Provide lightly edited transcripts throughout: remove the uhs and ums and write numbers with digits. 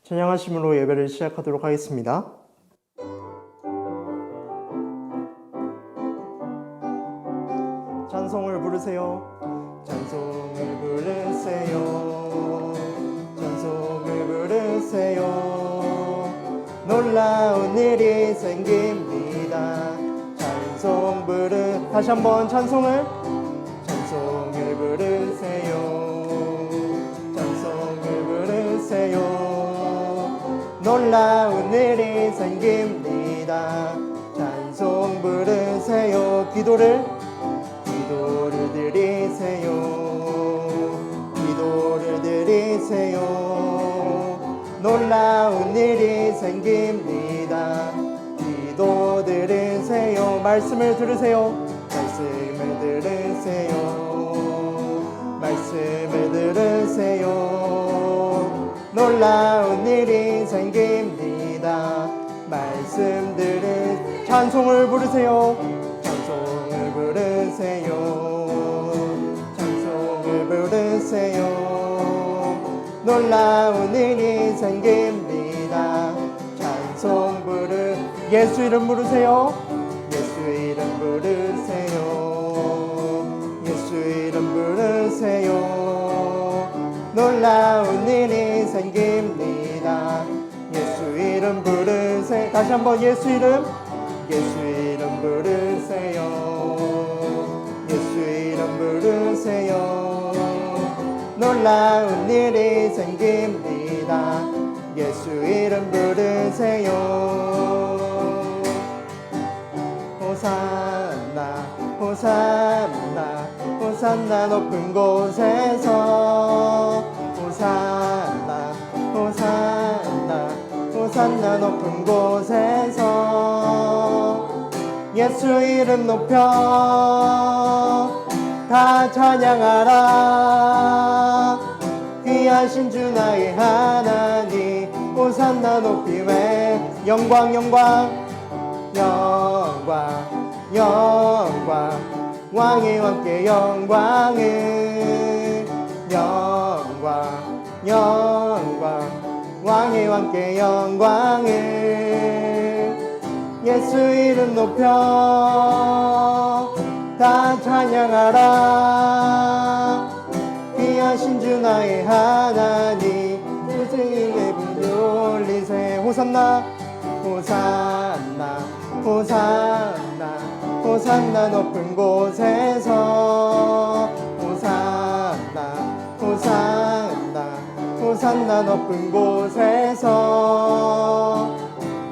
찬양하심으로 예배를 시작하도록 하겠습니다. 찬송을 부르세요. 찬송을 부르세요. 찬송을 부르세요. 놀라운 일이 생깁니다. 찬송 다시 한번 찬송을 부르세요. 찬송을 부르세요. 놀라운 일이 생깁니다. 찬송 부르세요. 기도를 드리세요. 기도를 드리세요. 놀라운 일이 생깁니다. 기도 드리세요. 말씀을 들으세요. 말씀을 들으세요. 말씀을 들으세요. 놀라운 일이 생깁니다. 말씀 찬송을 부르세요. 찬송을 부르세요. 찬송을 부르세요. 놀라운 일이 생깁니다. 찬송 예수 이름 부르세요. 예수 이름 부르세요. 예수 이름 부르세요. 놀라운 일이 생깁니다. 예수 이름 부르세요. 다시 한번 예수 이름 부르세요. 예수 이름 부르세요. 놀라운 일이 생깁니다. 예수 이름 부르세요. 호산나 호산나 호산나 높은 곳에서 호산나 호산나 호산나 높은 곳에서 예수 이름 높여 다 찬양하라. 귀하신 주 나의 하나님 호산나 높이 외 영광 영광 영광 영광 왕의 왕께 영광을 영광 영광 왕의 왕께 영광을 예수 이름 높여 다 찬양하라. 귀하신 주 나의 하나님 주님의 분 올리세. 호산나 호산나 호산나 호산나 높은 곳에서 호산나 호산나 호산나 높은 곳에서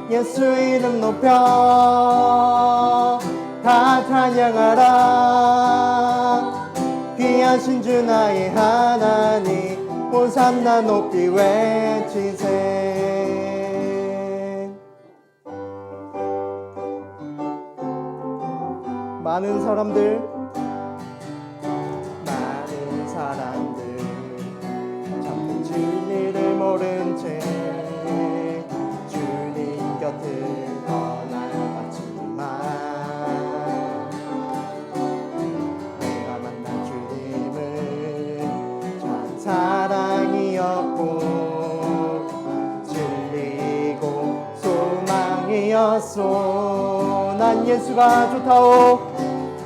예수 이름 높여 다 찬양하라. 귀하신 주 나의 하나님 호산나 높이 외치세. 많은 사람들 참된 진리를 모른 채 주님 곁을 떠나갔지만 내가 만난 주님은 참 사랑이었고 진리고 소망이었소. 난 예수가 좋다오.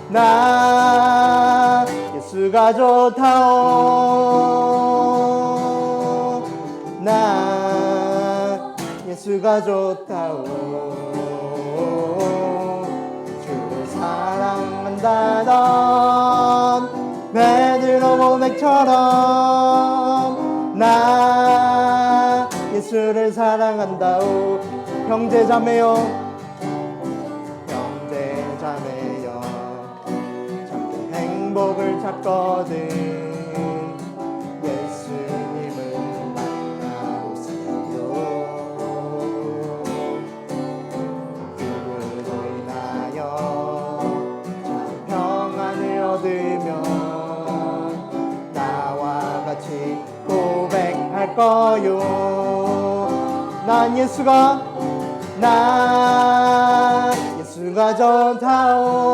나 예수가 좋다오. 나 예수가 좋다오. 주를 사랑한다던 베드로 고백처럼 나 예수를 사랑한다오. 형제자매여 행복을 찾거든 예수님을 만나보세요. 그분으로 인하여 참 평안을 얻으며 나와 같이 고백할 거요. 난 예수가 좋다오.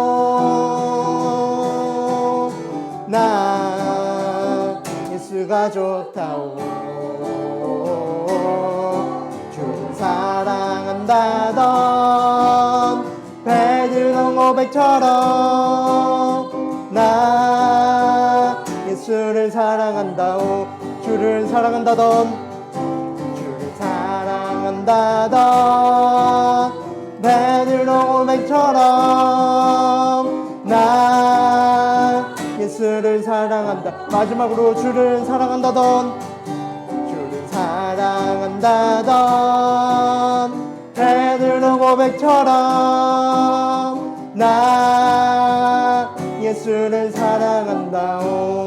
나 예수가 좋다오. 고백처럼 나 예수를 사랑한다오 주를 사랑한다던 베드로 고백처럼 나 예수를 사랑한다 마지막으로 주를 사랑한다던 베드로 고백처럼 나 예수를 사랑한다오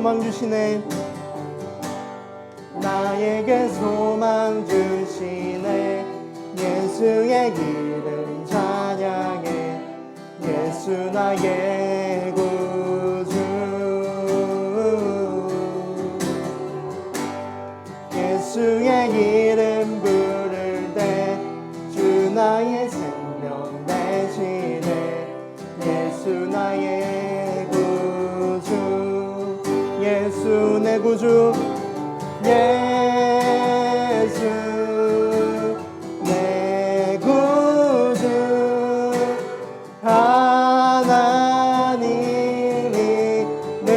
소망 주시네 나에게 소망 주시네 예수의 이름 찬양해 예수 나의 구주 예수의 이름 부를 때 주 나의 생명 대신에 예수 나의 구주 예수 내 구주 예수 내 구주 하나님이 늘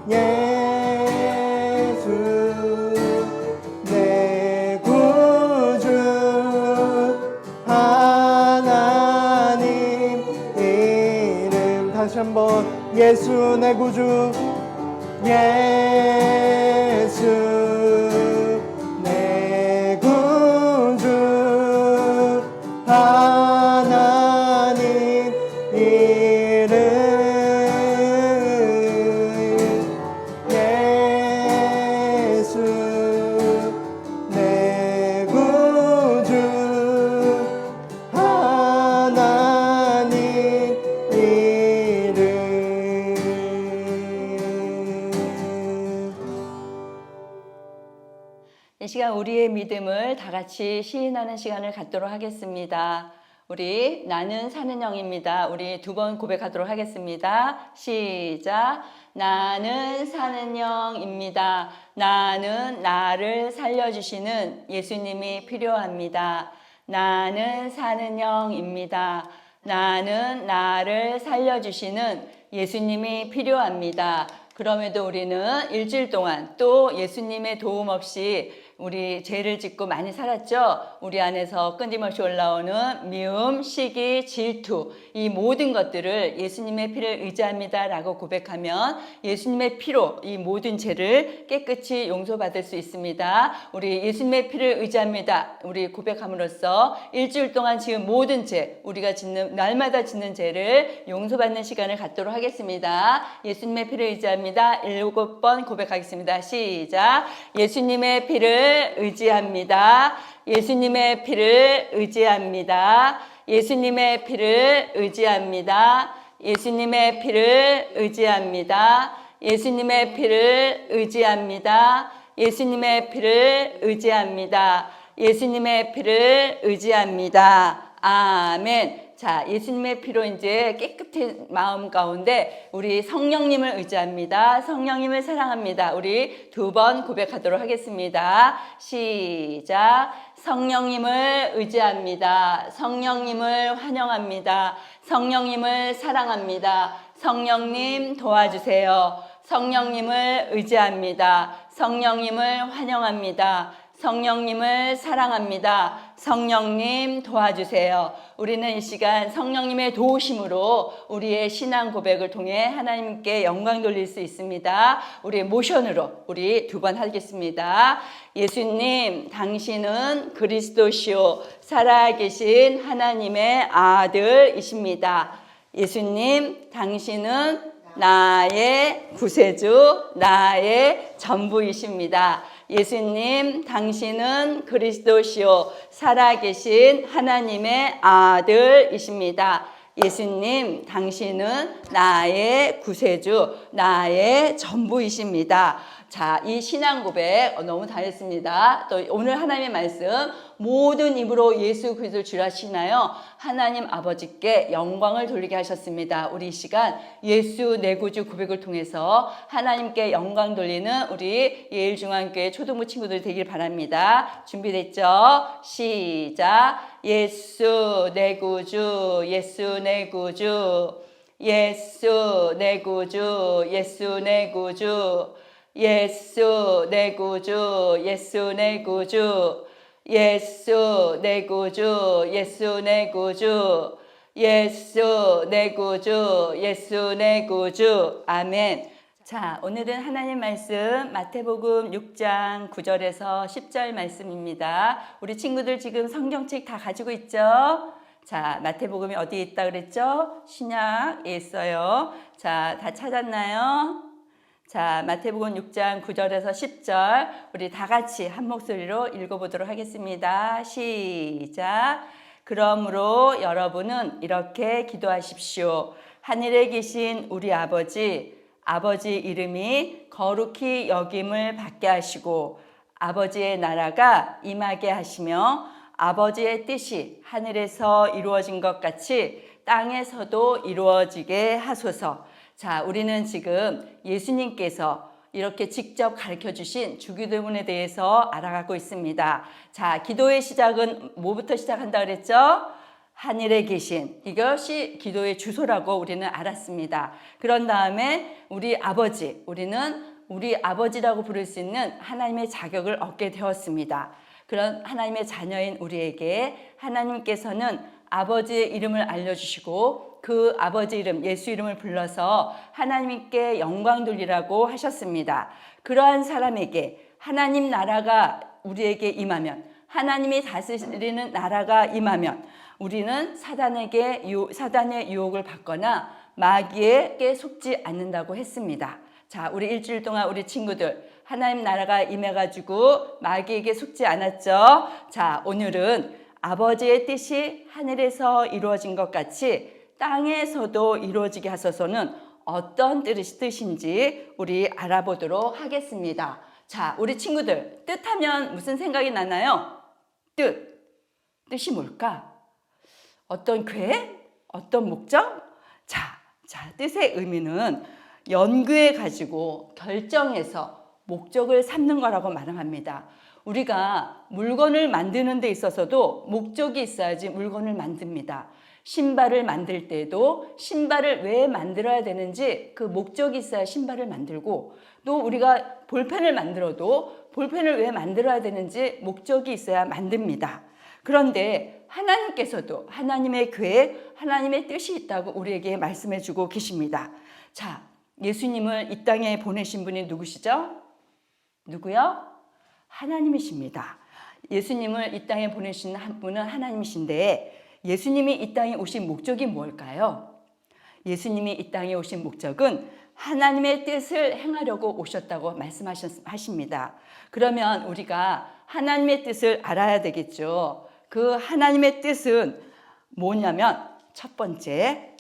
예수 내 구주 하나님 이름 다시 한번 예수 내 구주 예수 내 구주 하나님 이름 예수 내 구주 하나님 이 시간 우리의 믿음을 다 같이 시인하는 시간을 갖도록 하겠습니다. 우리 나는 사는 영입니다. 우리 두 번 고백하도록 하겠습니다. 시작. 나는 사는 영입니다. 나는 나를 살려주시는 예수님이 필요합니다. 나는 사는 영입니다. 나는 나를 살려주시는 예수님이 필요합니다. 그럼에도 우리는 일주일 동안 또 예수님의 도움 없이 우리 죄를 짓고 많이 살았죠. 우리 안에서 끊임없이 올라오는 미움, 시기, 질투 이 모든 것들을 예수님의 피를 의지합니다 라고 고백하면 예수님의 피로 이 모든 죄를 깨끗이 용서받을 수 있습니다. 우리 예수님의 피를 의지합니다. 우리 고백함으로써 일주일 동안 지은 모든 죄 우리가 짓는 날마다 짓는 죄를 용서받는 시간을 갖도록 하겠습니다. 예수님의 피를 의지합니다. 7번 고백하겠습니다. 시작. 예수님의 피를 의지합니다. 예수님의 피를 의지합니다. 예수님의 피를 의지합니다. 예수님의 피를 의지합니다. 예수님의 피를 의지합니다. 예수님의 피를 의지합니다. 예수님의 피를 의지합니다. 아멘. 자, 예수님의 피로 이제 깨끗한 마음 가운데 우리 성령님을 의지합니다. 성령님을 사랑합니다. 우리 두 번 고백하도록 하겠습니다. 시작. 성령님을 의지합니다. 성령님을 환영합니다. 성령님을 사랑합니다. 성령님 도와주세요. 성령님을 의지합니다. 성령님을 환영합니다. 성령님을 사랑합니다. 성령님 도와주세요. 우리는 이 시간 성령님의 도우심으로 우리의 신앙 고백을 통해 하나님께 영광 돌릴 수 있습니다. 우리의 모션으로 우리 두 번 하겠습니다. 예수님, 당신은 그리스도시요 살아계신 하나님의 아들이십니다. 예수님, 당신은 나의 구세주, 나의 전부이십니다. 예수님, 당신은 그리스도시요 살아계신 하나님의 아들이십니다. 예수님, 당신은 나의 구세주, 나의 전부이십니다. 자, 이 신앙 고백 너무 잘했습니다. 또 오늘 하나님의 말씀 모든 입으로 예수 그리스도를 주라 하시나요? 하나님 아버지께 영광을 돌리게 하셨습니다. 우리 이 시간 예수 내 구주 고백을 통해서 하나님께 영광 돌리는 우리 예일중앙교회 초등부 친구들 되길 바랍니다. 준비됐죠? 시작. 예수 내 구주, 예수 내 구주, 예수 내 구주, 예수 내 구주, 예수 내 구주, 예수 내 구주, 예수 내 구주, 예수 내 구주, 예수 내 구주, 예수 내 구주. 아멘. 자, 오늘은 하나님 말씀 마태복음 6장 9절에서 10절 말씀입니다. 우리 친구들 지금 성경책 다 가지고 있죠? 자, 마태복음이 어디에 있다 그랬죠? 신약에 있어요. 자, 다 찾았나요? 자, 마태복음 6장 9절에서 10절 우리 다 같이 한 목소리로 읽어보도록 하겠습니다. 시작. 그러므로 여러분은 이렇게 기도하십시오. 하늘에 계신 우리 아버지 이름이 거룩히 여김을 받게 하시고 아버지의 나라가 임하게 하시며 아버지의 뜻이 하늘에서 이루어진 것 같이 땅에서도 이루어지게 하소서. 자, 우리는 지금 예수님께서 이렇게 직접 가르쳐 주신 주기도문에 대해서 알아가고 있습니다. 자, 기도의 시작은 뭐부터 시작한다 그랬죠? 하늘에 계신, 이것이 기도의 주소라고 우리는 알았습니다. 그런 다음에 우리 아버지, 우리는 우리 아버지라고 부를 수 있는 하나님의 자격을 얻게 되었습니다. 그런 하나님의 자녀인 우리에게 하나님께서는 아버지의 이름을 알려주시고 그 아버지 이름, 예수 이름을 불러서 하나님께 영광 돌리라고 하셨습니다. 그러한 사람에게 하나님 나라가 우리에게 임하면, 하나님이 다스리는 나라가 임하면 우리는 사단의 유혹을 받거나 마귀에게 속지 않는다고 했습니다. 자, 우리 일주일 동안 우리 친구들 하나님 나라가 임해가지고 마귀에게 속지 않았죠? 자, 오늘은 아버지의 뜻이 하늘에서 이루어진 것 같이 땅에서도 이루어지게 하소서는 어떤 뜻인지 우리 알아보도록 하겠습니다. 자, 우리 친구들 뜻하면 무슨 생각이 나나요? 뜻이 뭘까? 어떤 계획? 어떤 목적? 자, 뜻의 의미는 연구해 가지고 결정해서 목적을 삼는 거라고 말합니다. 우리가 물건을 만드는 데 있어서도 목적이 있어야지 물건을 만듭니다. 신발을 만들 때도 신발을 왜 만들어야 되는지 그 목적이 있어야 신발을 만들고, 또 우리가 볼펜을 만들어도 볼펜을 왜 만들어야 되는지 목적이 있어야 만듭니다. 그런데 하나님께서도 하나님의 계획, 하나님의 뜻이 있다고 우리에게 말씀해 주고 계십니다. 자, 예수님을 이 땅에 보내신 분이 누구시죠? 누구요? 하나님이십니다. 예수님을 이 땅에 보내신 분은 하나님이신데 예수님이 이 땅에 오신 목적이 뭘까요? 예수님이 이 땅에 오신 목적은 하나님의 뜻을 행하려고 오셨다고 말씀하십니다. 그러면 우리가 하나님의 뜻을 알아야 되겠죠. 그 하나님의 뜻은 뭐냐면 첫 번째,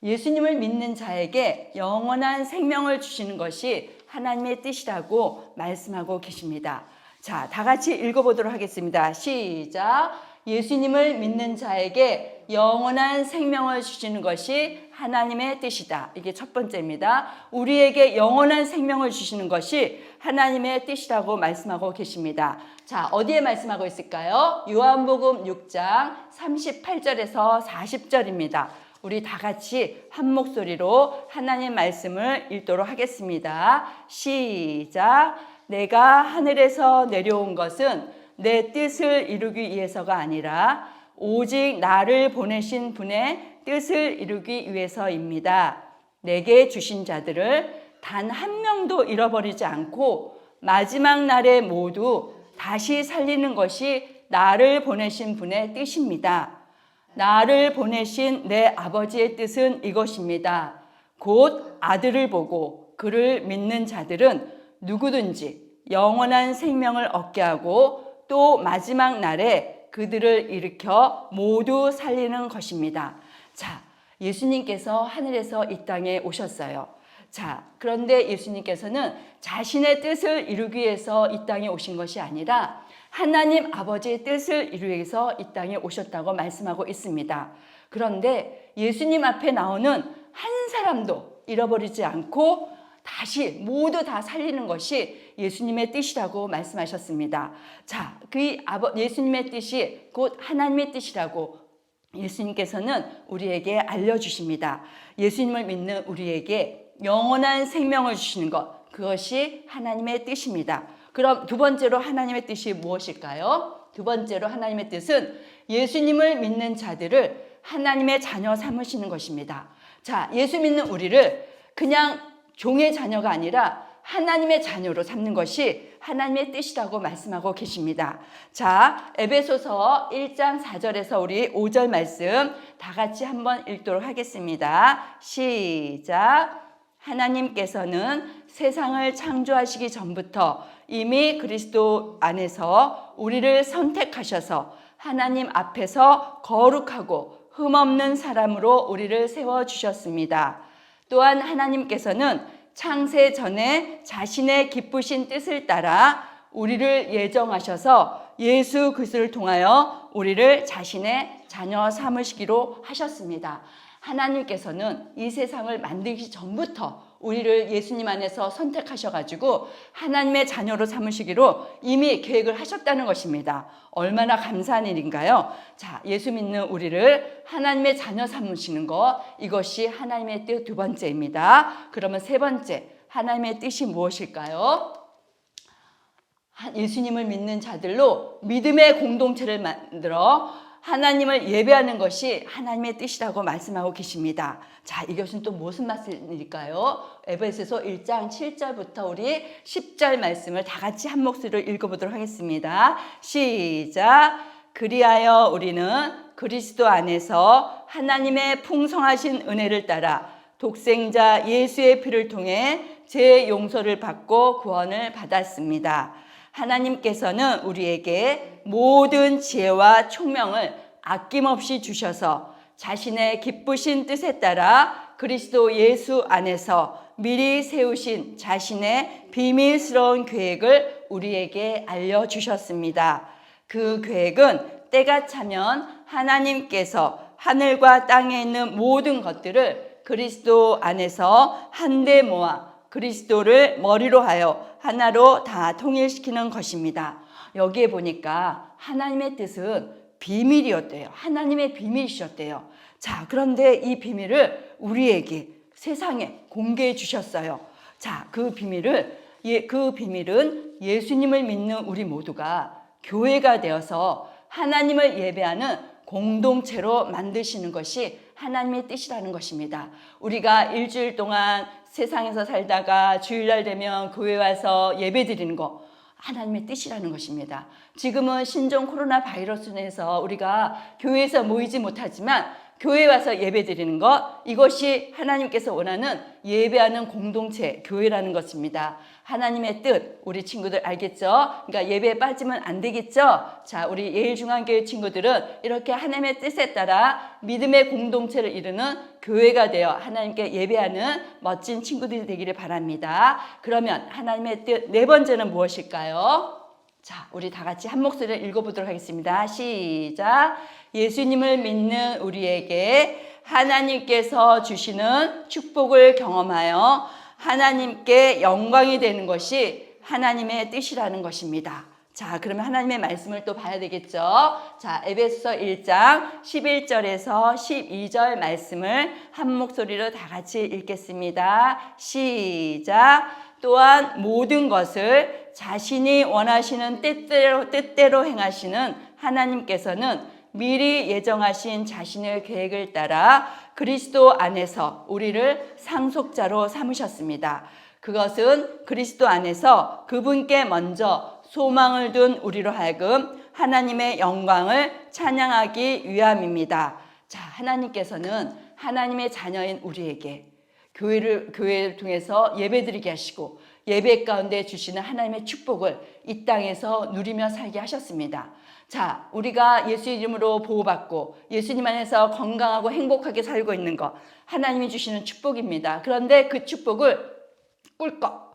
예수님을 믿는 자에게 영원한 생명을 주시는 것이 하나님의 뜻이라고 말씀하고 계십니다. 자, 다 같이 읽어보도록 하겠습니다. 시작. 예수님을 믿는 자에게 영원한 생명을 주시는 것이 하나님의 뜻이다. 이게 첫 번째입니다. 우리에게 영원한 생명을 주시는 것이 하나님의 뜻이라고 말씀하고 계십니다. 자, 어디에 말씀하고 있을까요? 요한복음 6장 38절에서 40절입니다. 우리 다 같이 한 목소리로 하나님 말씀을 읽도록 하겠습니다. 시작. 내가 하늘에서 내려온 것은 내 뜻을 이루기 위해서가 아니라 오직 나를 보내신 분의 뜻을 이루기 위해서입니다. 내게 주신 자들을 단 한 명도 잃어버리지 않고 마지막 날에 모두 다시 살리는 것이 나를 보내신 분의 뜻입니다. 나를 보내신 내 아버지의 뜻은 이것입니다. 곧 아들을 보고 그를 믿는 자들은 누구든지 영원한 생명을 얻게 하고 또 마지막 날에 그들을 일으켜 모두 살리는 것입니다. 자, 예수님께서 하늘에서 이 땅에 오셨어요. 자, 그런데 예수님께서는 자신의 뜻을 이루기 위해서 이 땅에 오신 것이 아니라 하나님 아버지의 뜻을 이루기 위해서 이 땅에 오셨다고 말씀하고 있습니다. 그런데 예수님 앞에 나오는 한 사람도 잃어버리지 않고 다시 모두 다 살리는 것이 예수님의 뜻이라고 말씀하셨습니다. 자, 그 예수님의 뜻이 곧 하나님의 뜻이라고 예수님께서는 우리에게 알려주십니다. 예수님을 믿는 우리에게 영원한 생명을 주시는 것, 그것이 하나님의 뜻입니다. 그럼 두 번째로 하나님의 뜻이 무엇일까요? 두 번째로 하나님의 뜻은 예수님을 믿는 자들을 하나님의 자녀 삼으시는 것입니다. 자, 예수 믿는 우리를 그냥 종의 자녀가 아니라 하나님의 자녀로 삼는 것이 하나님의 뜻이라고 말씀하고 계십니다. 자, 에베소서 1장 4절에서 우리 5절 말씀 다 같이 한번 읽도록 하겠습니다. 시작. 하나님께서는 세상을 창조하시기 전부터 이미 그리스도 안에서 우리를 선택하셔서 하나님 앞에서 거룩하고 흠없는 사람으로 우리를 세워주셨습니다. 또한 하나님께서는 창세 전에 자신의 기쁘신 뜻을 따라 우리를 예정하셔서 예수 그리스도를 통하여 우리를 자신의 자녀 삼으시기로 하셨습니다. 하나님께서는 이 세상을 만들기 전부터 우리를 예수님 안에서 선택하셔가지고 하나님의 자녀로 삼으시기로 이미 계획을 하셨다는 것입니다. 얼마나 감사한 일인가요? 자, 예수 믿는 우리를 하나님의 자녀 삼으시는 것, 이것이 하나님의 뜻 두 번째입니다. 그러면 세 번째, 하나님의 뜻이 무엇일까요? 예수님을 믿는 자들로 믿음의 공동체를 만들어 하나님을 예배하는 것이 하나님의 뜻이라고 말씀하고 계십니다. 자, 이것은 또 무슨 말씀일까요? 에베소서 1장 7절부터 우리 10절 말씀을 다 같이 한 목소리로 읽어보도록 하겠습니다. 시작. 그리하여 우리는 그리스도 안에서 하나님의 풍성하신 은혜를 따라 독생자 예수의 피를 통해 죄 용서를 받고 구원을 받았습니다. 하나님께서는 우리에게 모든 지혜와 총명을 아낌없이 주셔서 자신의 기쁘신 뜻에 따라 그리스도 예수 안에서 미리 세우신 자신의 비밀스러운 계획을 우리에게 알려주셨습니다. 그 계획은 때가 차면 하나님께서 하늘과 땅에 있는 모든 것들을 그리스도 안에서 한데 모아 그리스도를 머리로 하여 하나로 다 통일시키는 것입니다. 여기에 보니까 하나님의 뜻은 비밀이었대요. 하나님의 비밀이셨대요. 자, 그런데 이 비밀을 우리에게 세상에 공개해 주셨어요. 자, 그 비밀은 예수님을 믿는 우리 모두가 교회가 되어서 하나님을 예배하는 공동체로 만드시는 것이 하나님의 뜻이라는 것입니다. 우리가 일주일 동안 세상에서 살다가 주일날 되면 교회 와서 예배 드리는 거 하나님의 뜻이라는 것입니다. 지금은 신종 코로나 바이러스로 인해서 우리가 교회에서 모이지 못하지만 교회에 와서 예배 드리는 것, 이것이 하나님께서 원하는 예배하는 공동체, 교회라는 것입니다. 하나님의 뜻, 우리 친구들 알겠죠? 그러니까 예배에 빠지면 안 되겠죠? 자, 우리 예일중앙교회 친구들은 이렇게 하나님의 뜻에 따라 믿음의 공동체를 이루는 교회가 되어 하나님께 예배하는 멋진 친구들이 되기를 바랍니다. 그러면 하나님의 뜻 네 번째는 무엇일까요? 자, 우리 다 같이 한 목소리로 읽어보도록 하겠습니다. 시작. 예수님을 믿는 우리에게 하나님께서 주시는 축복을 경험하여 하나님께 영광이 되는 것이 하나님의 뜻이라는 것입니다. 자, 그러면 하나님의 말씀을 또 봐야 되겠죠. 자, 에베소서 1장 11절에서 12절 말씀을 한 목소리로 다 같이 읽겠습니다. 시작. 또한 모든 것을 자신이 원하시는 뜻대로 행하시는 하나님께서는 미리 예정하신 자신의 계획을 따라 그리스도 안에서 우리를 상속자로 삼으셨습니다. 그것은 그리스도 안에서 그분께 먼저 소망을 둔 우리로 하여금 하나님의 영광을 찬양하기 위함입니다. 자, 하나님께서는 하나님의 자녀인 우리에게 교회를 통해서 예배드리게 하시고 예배 가운데 주시는 하나님의 축복을 이 땅에서 누리며 살게 하셨습니다. 자, 우리가 예수 이름으로 보호받고 예수님 안에서 건강하고 행복하게 살고 있는 것, 하나님이 주시는 축복입니다. 그런데 그 축복을 꿀꺽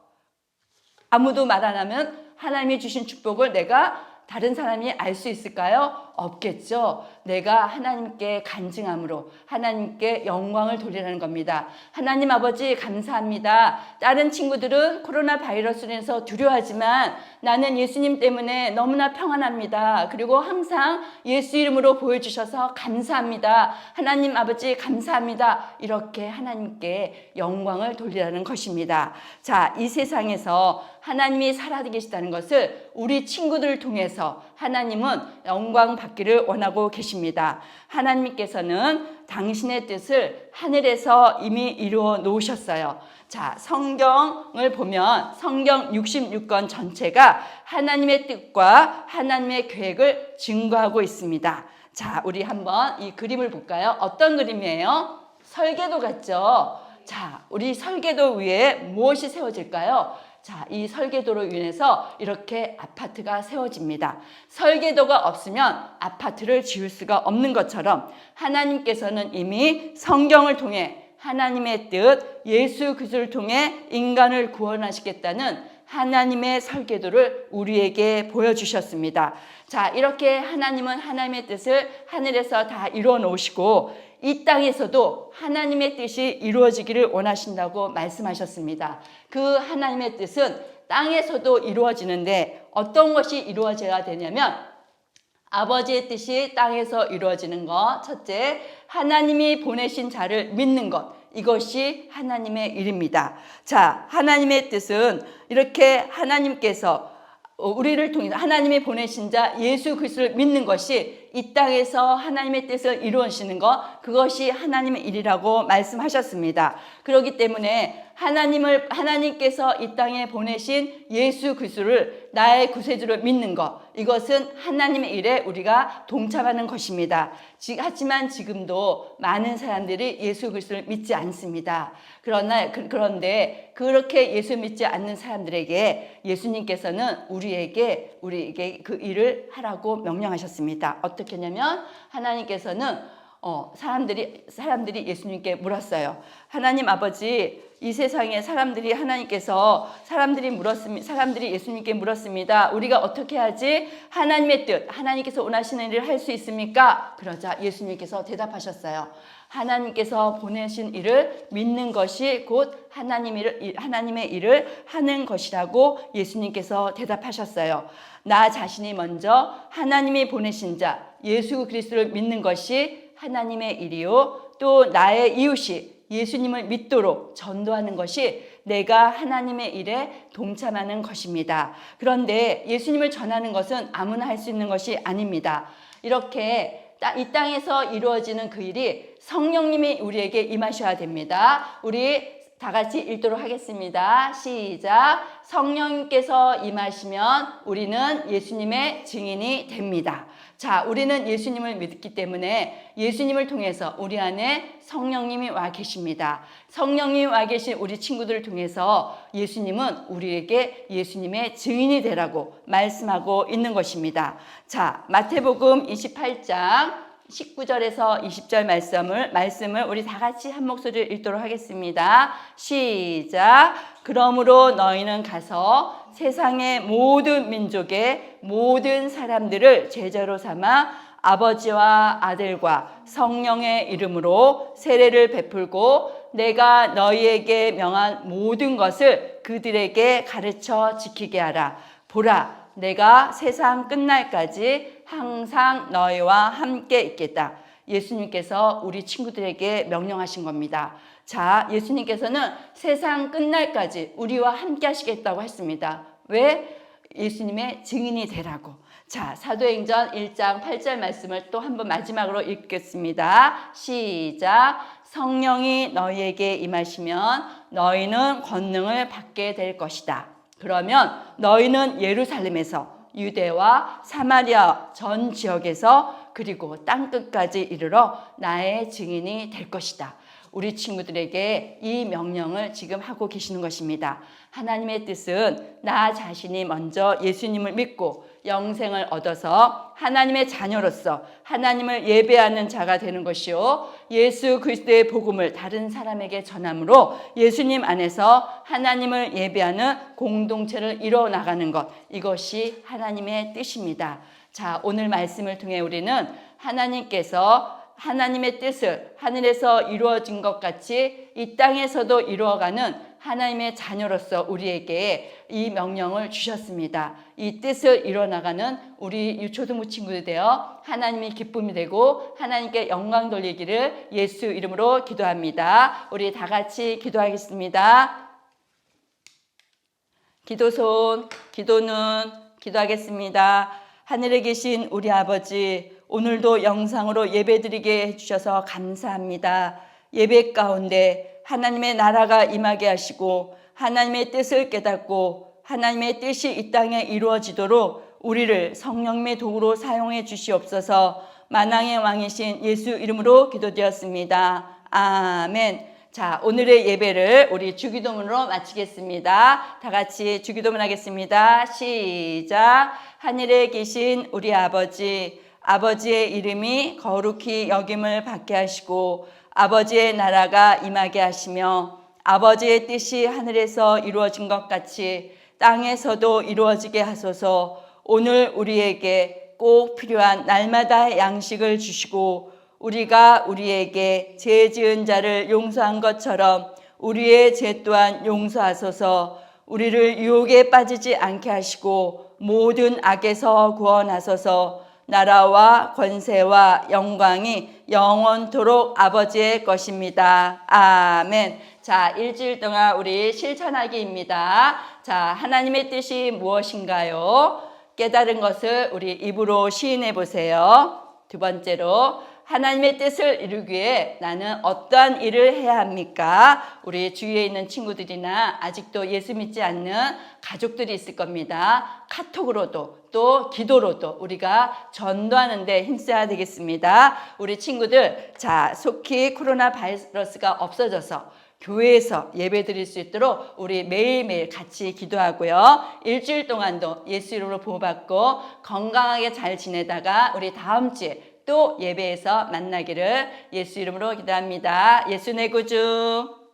아무도 말 안 하면 하나님이 주신 축복을 내가 다른 사람이 알 수 있을까요? 없겠죠. 내가 하나님께 간증함으로 하나님께 영광을 돌리라는 겁니다. 하나님 아버지 감사합니다. 다른 친구들은 코로나 바이러스로 인해서 두려워하지만 나는 예수님 때문에 너무나 평안합니다. 그리고 항상 예수 이름으로 보여주셔서 감사합니다. 하나님 아버지 감사합니다. 이렇게 하나님께 영광을 돌리라는 것입니다. 자, 이 세상에서 하나님이 살아계시다는 것을 우리 친구들을 통해서 하나님은 영광 받기를 원하고 계십니다. 하나님께서는 당신의 뜻을 하늘에서 이미 이루어 놓으셨어요. 자, 성경을 보면 성경 66권 전체가 하나님의 뜻과 하나님의 계획을 증거하고 있습니다. 자, 우리 한번 이 그림을 볼까요? 어떤 그림이에요? 설계도 같죠? 자, 우리 설계도 위에 무엇이 세워질까요? 자, 이 설계도로 인해서 이렇게 아파트가 세워집니다. 설계도가 없으면 아파트를 지을 수가 없는 것처럼 하나님께서는 이미 성경을 통해 하나님의 뜻, 예수 그리스도를 통해 인간을 구원하시겠다는 하나님의 설계도를 우리에게 보여주셨습니다. 자, 이렇게 하나님은 하나님의 뜻을 하늘에서 다 이루어 놓으시고 이 땅에서도 하나님의 뜻이 이루어지기를 원하신다고 말씀하셨습니다. 그 하나님의 뜻은 땅에서도 이루어지는데 어떤 것이 이루어져야 되냐면 아버지의 뜻이 땅에서 이루어지는 것. 첫째, 하나님이 보내신 자를 믿는 것. 이것이 하나님의 일입니다. 자, 하나님의 뜻은 이렇게 하나님께서 우리를 통해서 하나님이 보내신 자 예수 그리스도를 믿는 것이 이 땅에서 하나님의 뜻을 이루어지는 것, 그것이 하나님의 일이라고 말씀하셨습니다. 그렇기 때문에 하나님께서 이 땅에 보내신 예수 그리스도를 나의 구세주를 믿는 것, 이것은 하나님의 일에 우리가 동참하는 것입니다. 하지만 지금도 많은 사람들이 예수 그리스도를 믿지 않습니다. 그런데 그렇게 예수 믿지 않는 사람들에게 예수님께서는 우리에게 그 일을 하라고 명령하셨습니다. 어떻게 했냐면 하나님께서는 사람들이 예수님께 물었어요. 하나님 아버지, 이 세상에 사람들이 예수님께 물었습니다. 우리가 어떻게 하지? 하나님의 뜻, 하나님께서 원하시는 일을 할 수 있습니까? 그러자 예수님께서 대답하셨어요. 하나님께서 보내신 일을 믿는 것이 곧 하나님의 일을 하는 것이라고 예수님께서 대답하셨어요. 나 자신이 먼저 하나님이 보내신 자 예수 그리스도를 믿는 것이 하나님의 일이요, 또 나의 이웃이 예수님을 믿도록 전도하는 것이 내가 하나님의 일에 동참하는 것입니다. 그런데 예수님을 전하는 것은 아무나 할 수 있는 것이 아닙니다. 이렇게 이 땅에서 이루어지는 그 일이 성령님이 우리에게 임하셔야 됩니다. 우리 다 같이 읽도록 하겠습니다. 시작. 성령님께서 임하시면 우리는 예수님의 증인이 됩니다. 자, 우리는 예수님을 믿기 때문에 예수님을 통해서 우리 안에 성령님이 와 계십니다. 성령님이 와 계신 우리 친구들을 통해서 예수님은 우리에게 예수님의 증인이 되라고 말씀하고 있는 것입니다. 자, 마태복음 28장 19절에서 20절 말씀을 우리 다 같이 한 목소리를 읽도록 하겠습니다. 시작. 그러므로 너희는 가서 세상의 모든 민족의 모든 사람들을 제자로 삼아 아버지와 아들과 성령의 이름으로 세례를 베풀고 내가 너희에게 명한 모든 것을 그들에게 가르쳐 지키게 하라. 보라, 내가 세상 끝날까지 항상 너희와 함께 있겠다. 예수님께서 우리 친구들에게 명령하신 겁니다. 자, 예수님께서는 세상 끝날까지 우리와 함께 하시겠다고 했습니다. 왜? 예수님의 증인이 되라고. 자, 사도행전 1장 8절 말씀을 또 한번 마지막으로 읽겠습니다. 시작. 성령이 너희에게 임하시면 너희는 권능을 받게 될 것이다. 그러면 너희는 예루살렘에서 유대와 사마리아 전 지역에서 그리고 땅끝까지 이르러 나의 증인이 될 것이다. 우리 친구들에게 이 명령을 지금 하고 계시는 것입니다. 하나님의 뜻은 나 자신이 먼저 예수님을 믿고 영생을 얻어서 하나님의 자녀로서 하나님을 예배하는 자가 되는 것이요, 예수 그리스도의 복음을 다른 사람에게 전함으로 예수님 안에서 하나님을 예배하는 공동체를 이루어 나가는 것, 이것이 하나님의 뜻입니다. 자, 오늘 말씀을 통해 우리는 하나님께서 하나님의 뜻을 하늘에서 이루어진 것 같이 이 땅에서도 이루어가는 하나님의 자녀로서 우리에게 이 명령을 주셨습니다. 이 뜻을 이뤄나가는 우리 유초등부 친구들 되어 하나님이 기쁨이 되고 하나님께 영광 돌리기를 예수 이름으로 기도합니다. 우리 다 같이 기도하겠습니다. 기도손, 기도는 기도하겠습니다. 하늘에 계신 우리 아버지, 오늘도 영상으로 예배드리게 해주셔서 감사합니다. 예배 가운데 하나님의 나라가 임하게 하시고 하나님의 뜻을 깨닫고 하나님의 뜻이 이 땅에 이루어지도록 우리를 성령의 도구로 사용해 주시옵소서. 만왕의 왕이신 예수 이름으로 기도드렸습니다. 아멘. 자, 오늘의 예배를 우리 주기도문으로 마치겠습니다. 다 같이 주기도문 하겠습니다. 시작. 하늘에 계신 우리 아버지, 아버지의 이름이 거룩히 여김을 받게 하시고 아버지의 나라가 임하게 하시며 아버지의 뜻이 하늘에서 이루어진 것 같이 땅에서도 이루어지게 하소서. 오늘 우리에게 꼭 필요한 날마다의 양식을 주시고 우리가 우리에게 죄 지은 자를 용서한 것처럼 우리의 죄 또한 용서하소서. 우리를 유혹에 빠지지 않게 하시고 모든 악에서 구원하소서. 나라와 권세와 영광이 영원토록 아버지의 것입니다. 아멘. 자, 일주일 동안 우리 실천하기입니다. 자, 하나님의 뜻이 무엇인가요? 깨달은 것을 우리 입으로 시인해 보세요. 두 번째로, 하나님의 뜻을 이루기 위해 나는 어떠한 일을 해야 합니까? 우리 주위에 있는 친구들이나 아직도 예수 믿지 않는 가족들이 있을 겁니다. 카톡으로도 또 기도로도 우리가 전도하는 데 힘써야 되겠습니다. 우리 친구들, 자, 속히 코로나 바이러스가 없어져서 교회에서 예배 드릴 수 있도록 우리 매일매일 같이 기도하고요. 일주일 동안도 예수 이름으로 보호받고 건강하게 잘 지내다가 우리 다음 주에 또 예배에서 만나기를 예수 이름으로 기도합니다. 예수 내 구주.